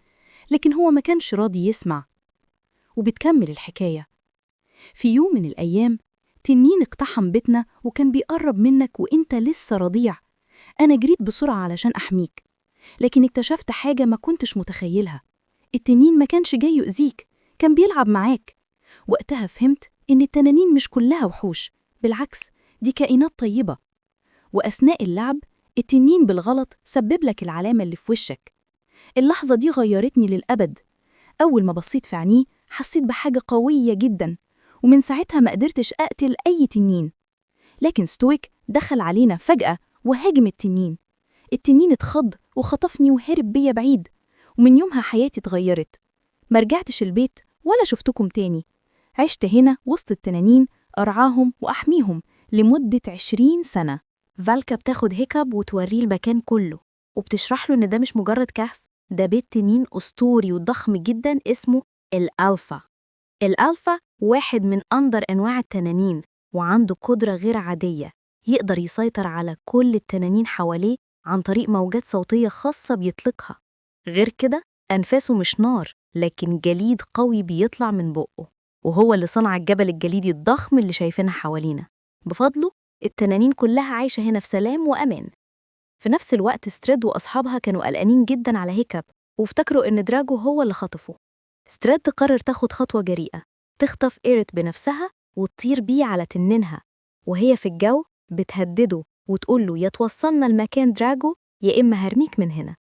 S4: لكن هو ما كانش راضي يسمع. وبتكمل الحكاية: في يوم من الأيام تنين اقتحم بيتنا وكان بيقرب منك وإنت لسه رضيع. أنا جريت بسرعة علشان أحميك، لكن اكتشفت حاجة ما كنتش متخيلها. التنين ما كانش جاي يؤذيك، كان بيلعب معاك. وقتها فهمت إن التنانين مش كلها وحوش، بالعكس دي كائنات طيبة. وأثناء اللعب التنين بالغلط سبب لك العلامة اللي في وشك. اللحظة دي غيرتني للأبد. أول ما بصيت في عينيه حسيت بحاجة قوية جدا، ومن ساعتها ما قدرتش أقتل أي تنين. لكن ستويك دخل علينا فجأة وهاجم التنين. التنين اتخض وخطفني وهرب بيا بعيد، ومن يومها حياتي اتغيرت. ما رجعتش البيت ولا شفتكم تاني. عشت هنا وسط التنانين أرعاهم وأحميهم لمدة 20 سنة.
S3: فالكا بتاخد هيكاب وتوريه المكان كله، وبتشرح له إن ده مش مجرد كهف، ده بيت تنين أسطوري وضخم جدا اسمه الألفا. الألفا واحد من أندر أنواع التنانين، وعنده قدرة غير عادية، يقدر يسيطر على كل التنانين حواليه عن طريق موجات صوتية خاصة بيطلقها. غير كده أنفاسه مش نار، لكن جليد قوي بيطلع من بقه، وهو اللي صنع الجبل الجليدي الضخم اللي شايفينها حوالينا. بفضله التنانين كلها عايشة هنا في سلام وأمان. في نفس الوقت ستريد وأصحابها كانوا قلقانين جدا على هيكاب، وافتكروا إن دراجو هو اللي خطفه. ستريد تقرر تاخد خطوة جريئة، تخطف إيرت بنفسها وتطير بيه على تنينها، وهي في الجو بتهدده وتقوله: يا توصلنا لمكان دراجو يا إما هرميك من هنا.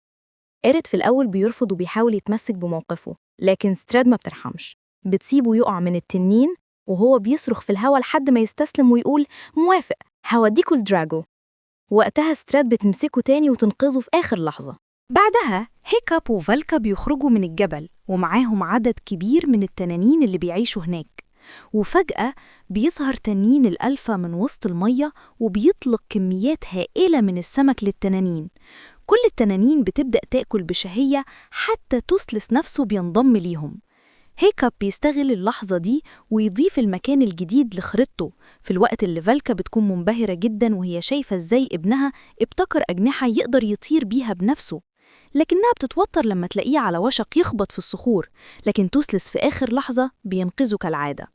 S3: إيرت في الأول بيرفض وبيحاول يتمسك بموقفه، لكن ستريد ما بترحمش، بتسيبه يقع من التنين وهو بيصرخ في الهوا لحد ما يستسلم ويقول: موافق، هوديكوا لدراجو. وقتها ستراد بتمسكه تاني وتنقذه في آخر لحظة.
S4: بعدها هيكاب وفالكا بيخرجوا من الجبل ومعاهم عدد كبير من التنانين اللي بيعيشوا هناك، وفجأة بيظهر تنين الألفا من وسط المية وبيطلق كميات هائلة من السمك للتنانين. كل التنانين بتبدأ تأكل بشهية حتى توسلس نفسه بينضم ليهم. هيكاب بيستغل اللحظة دي ويضيف المكان الجديد لخريطته في الوقت اللي فالكا بتكون منبهرة جدا وهي شايفة ازاي ابنها ابتكر أجنحة يقدر يطير بيها بنفسه، لكنها بتتوتر لما تلاقيه على وشك يخبط في الصخور، لكن توسلس في آخر لحظة بينقذه كالعادة.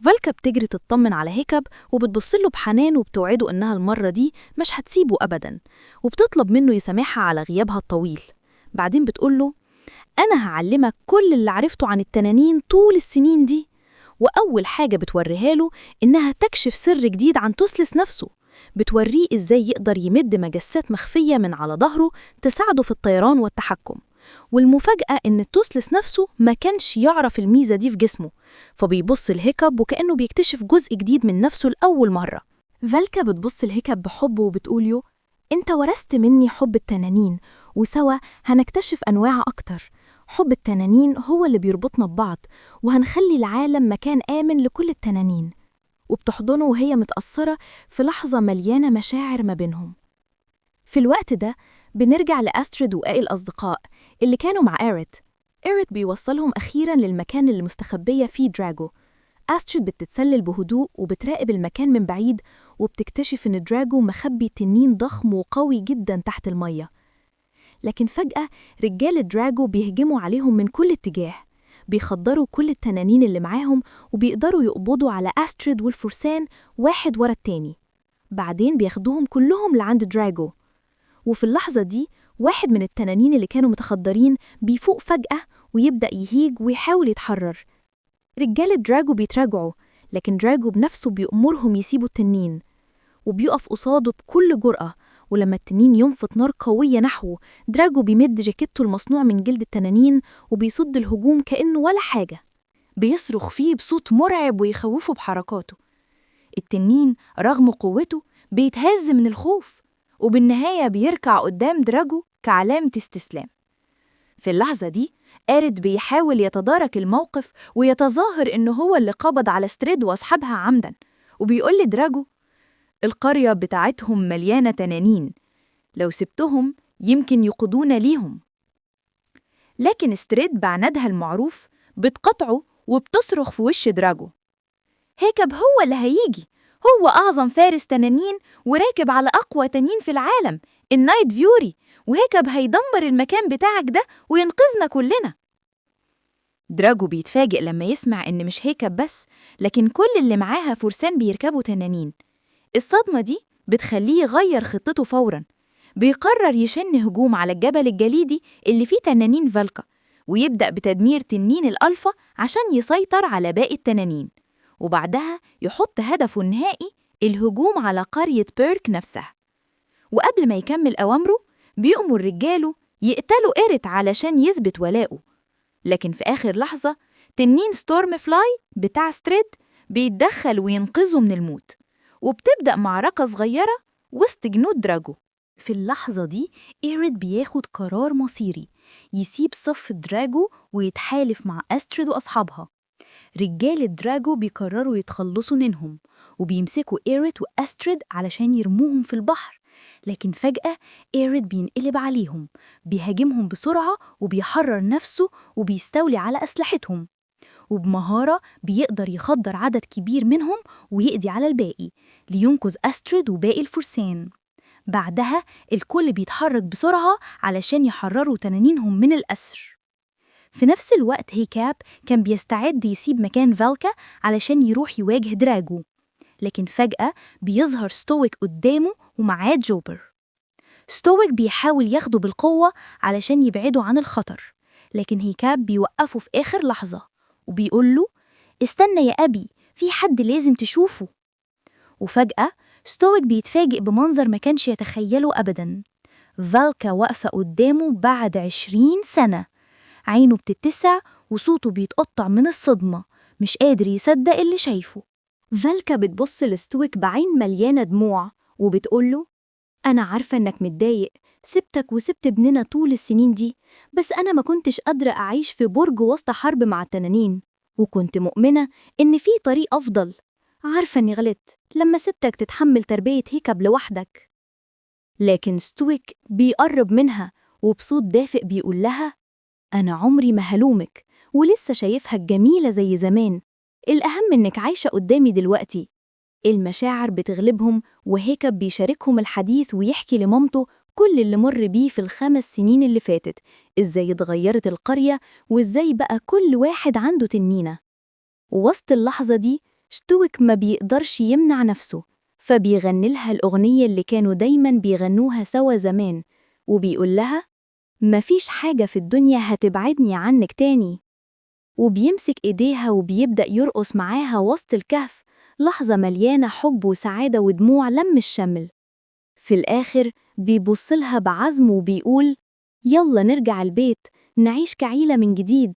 S4: فالكا بتجري تطمن على هيكاب وبتبصله بحنان وبتوعده إنها المرة دي مش هتسيبه أبدا، وبتطلب منه يسامحها على غيابها الطويل. بعدين بتقوله أنا هعلمك كل اللي عرفته عن التنانين طول السنين دي. وأول حاجة بتوريها له إنها تكشف سر جديد عن توسلس نفسه، بتوريه إزاي يقدر يمد مجسات مخفية من على ظهره تساعده في الطيران والتحكم. والمفاجأة إن توسلس نفسه ما كانش يعرف الميزة دي في جسمه، فبيبص لهيكاب وكأنه بيكتشف جزء جديد من نفسه لأول مرة.
S1: فالكا بتبص لهيكاب بحب وبتقوله أنت ورثت مني حب التنانين، وسوا هنكتشف أنواع أكتر. حب التنانين هو اللي بيربطنا ببعض، وهنخلي العالم مكان آمن لكل التنانين. وبتحضنه وهي متأثرة في لحظة مليانة مشاعر ما بينهم. في الوقت ده بنرجع لأستريد وباقي الأصدقاء اللي كانوا مع إيريت. إيريت بيوصلهم أخيراً للمكان اللي مستخبية فيه دراجو. أستريد بتتسلل بهدوء وبتراقب المكان من بعيد، وبتكتشف إن دراجو مخبي تنين ضخم وقوي جداً تحت المية. لكن فجأة رجال دراجو بيهجموا عليهم من كل اتجاه، بيخدروا كل التنانين اللي معاهم وبيقدروا يقبضوا على أستريد والفرسان واحد ورا التاني. بعدين بياخدوهم كلهم لعند دراجو، وفي اللحظة دي واحد من التنانين اللي كانوا متخدرين بيفوق فجأة ويبدأ يهيج ويحاول يتحرر. رجال دراجو بيتراجعوا، لكن دراجو بنفسه بيأمرهم يسيبوا التنين، وبيقف قصاده بكل جرأة. ولما التنين ينفط نار قوية نحوه، دراجو بيمد جاكيته المصنوع من جلد التنانين وبيصد الهجوم كأنه ولا حاجة. بيصرخ فيه بصوت مرعب ويخوفه بحركاته. التنين رغم قوته بيتهز من الخوف، وبالنهاية بيركع قدام دراجو كعلامة استسلام. في اللحظة دي إيريت بيحاول يتدارك الموقف ويتظاهر إنه هو اللي قبض على ستريد وأصحابها عمداً، وبيقول لدراجو القرية بتاعتهم مليانة تنانين، لو سبتهم يمكن يقضون ليهم. لكن ستريد بعنادها المعروف بتقطعه وبتصرخ في وش دراجو هيكاب هو اللي هيجي، هو أعظم فارس تنانين وراكب على أقوى تنين في العالم النايت فيوري، وهيكاب هيدمر المكان بتاعك ده وينقذنا كلنا. دراجو بيتفاجئ لما يسمع إن مش هيكاب بس، لكن كل اللي معاها فرسان بيركبوا تنانين. الصدمة دي بتخليه يغير خطته فوراً. بيقرر يشن هجوم على الجبل الجليدي اللي فيه تنانين فالكا، ويبدأ بتدمير تنين الألفا عشان يسيطر على باقي التنانين، وبعدها يحط هدفه النهائي الهجوم على قرية بيرك نفسها. وقبل ما يكمل أوامره بيأمر رجاله يقتلوا إيريت علشان يثبت ولاؤه. لكن في آخر لحظة تنين ستورم فلاي بتاع ستريد بيتدخل وينقذه من الموت، وبتبدأ معركة صغيرة وسط جنود دراجو. في اللحظة دي إيريت بياخد قرار مصيري، يسيب صف دراجو ويتحالف مع أستريد وأصحابها. رجال دراجو بيقرروا يتخلصوا منهم، وبيمسكوا إيريت وأستريد علشان يرموهم في البحر. لكن فجأة إيريت بينقلب عليهم، بيهاجمهم بسرعة وبيحرر نفسه وبيستولي على أسلحتهم، وبمهارة بيقدر يخدر عدد كبير منهم ويقضي على الباقي لينقذ أستريد وباقي الفرسان. بعدها الكل بيتحرك بسرعة علشان يحرروا تنانينهم من الأسر. في نفس الوقت هيكاب كان بيستعد يسيب مكان فالكا علشان يروح يواجه دراجو، لكن فجأة بيظهر ستويك قدامه ومعاه جوبر. ستويك بيحاول ياخده بالقوة علشان يبعده عن الخطر، لكن هيكاب بيوقفه في آخر لحظة وبيقول له استنى يا أبي، في حد لازم تشوفه. وفجأة ستويك بيتفاجئ بمنظر ما كانش يتخيله أبداً. فالكا واقفة قدامه بعد 20 سنة، عينه بتتسع وصوته بيتقطع من الصدمة، مش قادر يصدق اللي شايفه.
S2: فالكا بتبص لستويك بعين مليانة دموع وبتقوله أنا عارفة إنك متضايق، سبتك وسبت ابننا طول السنين دي، بس أنا ما كنتش قادرة أعيش في برج وسط حرب مع التنانين، وكنت مؤمنة إن في طريق أفضل. عارفة إني غلطت لما سبتك تتحمل تربية هيكب لوحدك. لكن ستويك بيقرب منها وبصوت دافئ بيقول لها: أنا عمري ما هلومك، ولسه شايفها جميلة زي زمان. الأهم إنك عايشة قدامي دلوقتي. المشاعر بتغلبهم، وهيكب بيشاركهم الحديث ويحكي لمامته كل اللي مر بيه في ال5 سنين اللي فاتت، إزاي اتغيرت القرية وإزاي بقى كل واحد عنده تنينة. ووسط اللحظة دي ستويك ما بيقدرش يمنع نفسه، فبيغني لها الأغنية اللي كانوا دايماً بيغنوها سوا زمان، وبيقول لها: مفيش حاجة في الدنيا هتبعدني عنك تاني. وبيمسك إيديها وبيبدأ يرقص معاها وسط الكهف، لحظة مليانة حب وسعادة ودموع لم الشمل. في الآخر بيبصلها بعزم وبيقول: يلا نرجع البيت، نعيش كعيلة من جديد.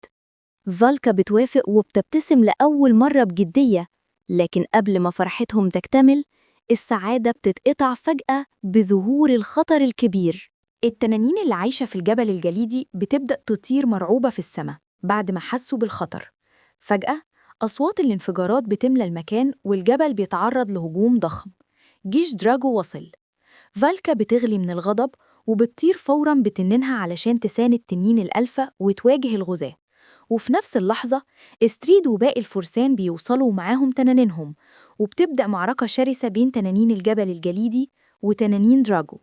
S2: فالكا بتوافق وبتبتسم لأول مرة بجدية، لكن قبل ما فرحتهم تكتمل، السعادة بتتقطع فجأة بظهور الخطر الكبير.
S1: التنانين اللي عايشة في الجبل الجليدي بتبدأ تطير مرعوبة في السماء بعد ما حسوا بالخطر. فجأة أصوات الانفجارات بتملى المكان والجبل بيتعرض لهجوم ضخم. جيش دراجو وصل. فالكا بتغلي من الغضب وبتطير فوراً بتنينها علشان تساند تنين الألفا وتواجه الغزاة. وفي نفس اللحظة استريد وباقي الفرسان بيوصلوا معاهم تنانينهم، وبتبدأ معركة شرسة بين تنانين الجبل الجليدي وتنانين دراجو.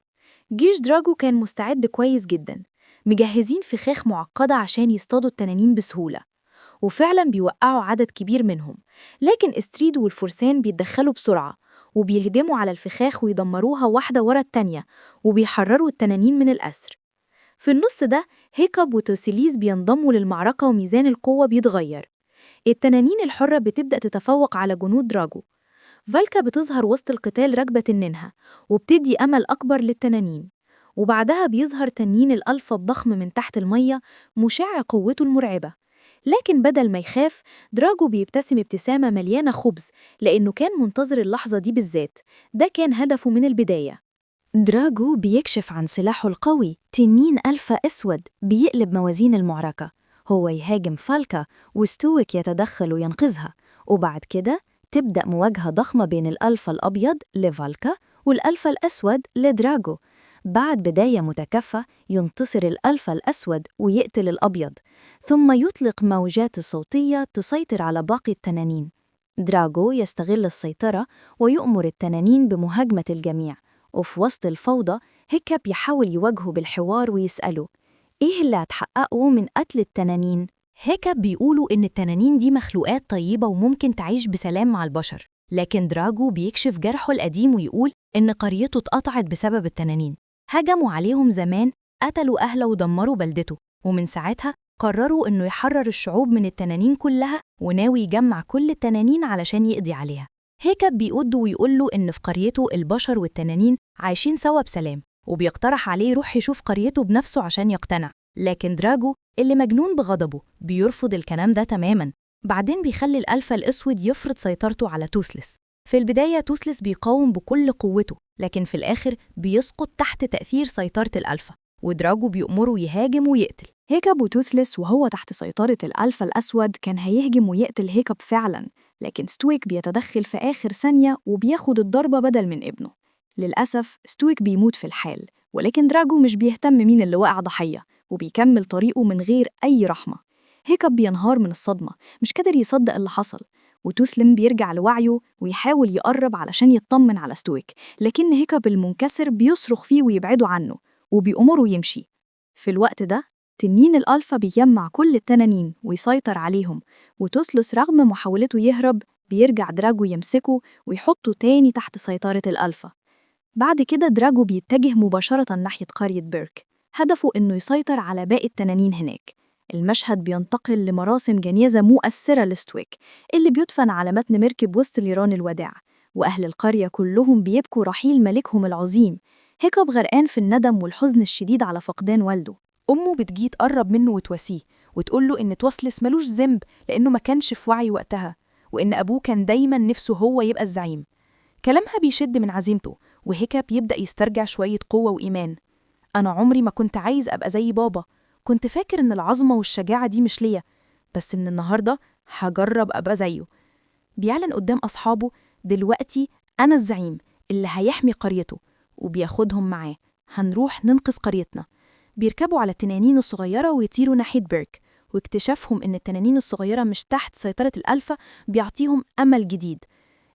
S1: جيش دراجو كان مستعد كويس جداً، مجهزين فخاخ معقدة عشان يصطادوا التنانين بسهولة، وفعلاً بيوقعوا عدد كبير منهم. لكن استريد والفرسان بيتدخلوا بسرعة وبيهجموا على الفخاخ ويدمروها واحدة ورا التانية، وبيحرروا التنانين من الأسر. في النص ده هيكب وتوسيليس بينضموا للمعركة وميزان القوة بيتغير. التنانين الحرة بتبدأ تتفوق على جنود دراجو. فالكا بتظهر وسط القتال راكبة تنينها وبتدي أمل أكبر للتنانين. وبعدها بيظهر تنين الألفا الضخم من تحت المية مشع قوته المرعبة. لكن بدل ما يخاف، دراجو بيبتسم ابتسامة مليانة خبز، لأنه كان منتظر اللحظة دي بالذات. ده كان هدفه من البداية.
S2: دراجو بيكشف عن سلاحه القوي، تنين ألفا أسود بيقلب موازين المعركة. هو يهاجم فالكا وستويك يتدخل وينقذها، وبعد كده تبدأ مواجهة ضخمة بين الألفا الأبيض لفالكا والألفا الأسود لدراجو. بعد بداية متكافئة ينتصر الألفا الأسود ويقتل الأبيض، ثم يطلق موجات صوتية تسيطر على باقي التنانين. دراجو يستغل السيطرة ويؤمر التنانين بمهاجمة الجميع، وفي وسط الفوضى هيكب يحاول يواجهه بالحوار ويسأله: إيه اللي هتحققه من قتل التنانين؟
S3: هيكب بيقولوا إن التنانين دي مخلوقات طيبة وممكن تعيش بسلام مع البشر، لكن دراجو بيكشف جرحه القديم ويقول إن قريته اتقطعت بسبب التنانين. هجموا عليهم زمان، قتلوا أهله ودمروا بلدته، ومن ساعتها قرروا إنه يحرر الشعوب من التنانين كلها، وناوي يجمع كل التنانين علشان يقضي عليها. هيكب بيقود ويقول له إن في قريته البشر والتنانين عايشين سوا بسلام، وبيقترح عليه يروح يشوف قريته بنفسه عشان يقتنع. لكن دراجو اللي مجنون بغضبه بيرفض الكلام ده تماماً. بعدين بيخلي الألفا الأسود يفرض سيطرته على توسلس. في البداية توسلس بيقاوم بكل قوته، لكن في الآخر بيسقط تحت تأثير سيطرة الألفا، ودراجو بيأمره يهاجم ويقتل.
S1: هيكب وتوثلس وهو تحت سيطرة الألفا الأسود كان هيهجم ويقتل هيكب فعلاً، لكن ستويك بيتدخل في آخر ثانية وبياخد الضربة بدل من ابنه. للأسف ستويك بيموت في الحال، ولكن دراجو مش بيهتم مين اللي وقع ضحية، وبيكمل طريقه من غير أي رحمة. هيكب بينهار من الصدمة، مش قادر يصدق اللي حصل، وتوثلم بيرجع لوعيه ويحاول يقرب علشان يطمن على ستويك، لكن هيكب المنكسر بيصرخ فيه ويبعده عنه وبيأمره يمشي. في الوقت ده تنين الألفا بيجمع كل التنانين ويسيطر عليهم، وتوسلس رغم محاولته يهرب بيرجع دراجو يمسكه ويحطه تاني تحت سيطرة الألفا. بعد كده دراجو بيتجه مباشرة ناحية قرية بيرك، هدفه إنه يسيطر على باقي التنانين هناك. المشهد بينتقل لمراسم جنازة مؤثرة لستويك اللي بيدفن على متن مركب وسط نيران الوداع، وأهل القرية كلهم بيبكوا رحيل ملكهم العظيم. هيكب غرقان في الندم والحزن الشديد على فقدان والده.
S4: أمه بتجي تقرب منه وتواسيه وتقول له إن توسلس ملوش ذنب لأنه ما كانش في وعي وقتها، وإن أبوه كان دايماً نفسه هو يبقى الزعيم. كلامها بيشد من عزيمته
S1: وهيكاب يبدأ يسترجع شوية قوة وإيمان. أنا عمري ما كنت عايز أبقى زي بابا، كنت فاكر إن العظمة والشجاعة دي مش ليا، بس من النهاردة هجرب أبقى زيه. بيعلن قدام أصحابه دلوقتي أنا الزعيم اللي هيحمي قريته، وبياخدهم معاه. هنروح ننقذ قريتنا. بيركبوا على التنانين الصغيرة ويطيروا ناحية بيرك، واكتشافهم إن التنانين الصغيرة مش تحت سيطرة الألفا بيعطيهم أمل جديد.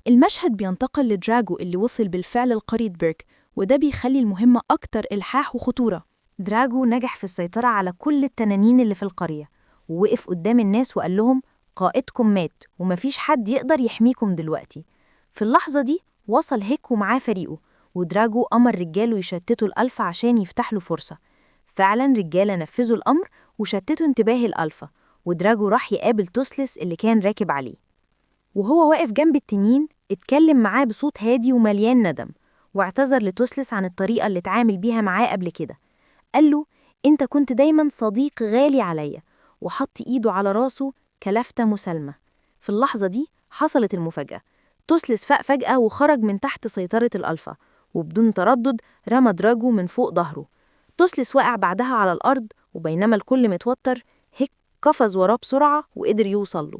S1: المشهد بينتقل لدراجو اللي وصل بالفعل لقرية بيرك، وده بيخلي المهمة أكتر إلحاح وخطورة.
S2: دراجو نجح في السيطرة على كل التنانين اللي في القرية، ووقف قدام الناس وقال لهم قائدكم مات ومفيش حد يقدر يحميكم دلوقتي. في اللحظة دي وصل هيك ومعاه فريقه، ودراجو أمر رجاله يشتتوا الألفا عشان يفتح له فرصة. فعلا رجالة نفذوا الأمر وشتتوا انتباه الألفا، ودراجو راح يقابل توسلس اللي كان راكب عليه. وهو واقف جنب التنين اتكلم معاه بصوت هادي ومليان ندم، واعتذر لتوسلس عن الطريقة اللي اتعامل بيها معاه قبل كده. قال له انت كنت دايما صديق غالي عليا، وحط ايده على راسه كلفتة مسالمة. في اللحظة دي حصلت المفاجأة. توسلس فاق فجأة وخرج من تحت سيطرة الألفا، وبدون تردد رمى دراجو من فوق ظهره. توسلس وقع بعدها على الأرض، وبينما الكل متوتر هيك قفز وراه بسرعة وقدر يوصل له،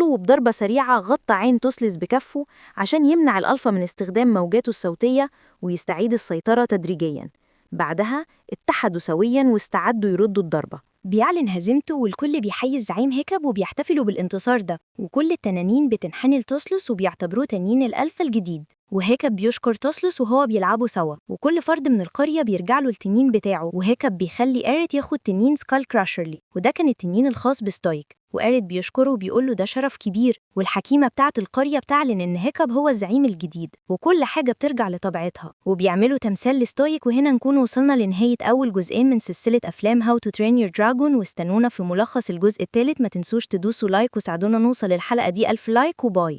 S2: وبضربة سريعة غطى عين توسلس بكفه عشان يمنع الألفا من استخدام موجاته الصوتية ويستعيد السيطرة تدريجياً. بعدها اتحدوا سوياً واستعدوا يردوا الضربة.
S3: بيعلن هزيمته والكل بيحيي الزعيم هيكاب وبيحتفلوا بالانتصار ده، وكل التنانين بتنحني لتوسلس وبيعتبروه تنين الألفا الجديد. وهيكاب بيشكر توسلس وهو بيلعبوا سوا، وكل فرد من القرية بيرجع له التنين بتاعه. وهيكاب بيخلي إيريت ياخد تنين سكال كراشرلي، وده كان التنين الخاص بستويك. وإيريت بيشكره وبيقول له ده شرف كبير. والحكيمة بتاعة القرية بتعلن إن هيكاب هو الزعيم الجديد، وكل حاجة بترجع لطبيعتها، وبيعملوا تمثال لستويك. وهنا نكون وصلنا لنهاية أول جزئين من سلسلة أفلام How to Train Your Dragon، واستنونا في ملخص الجزء الثالث. ما تنسوش تدوسوا لايك وساعدونا نوصل للحلقة دي 1000 لايك، وباي.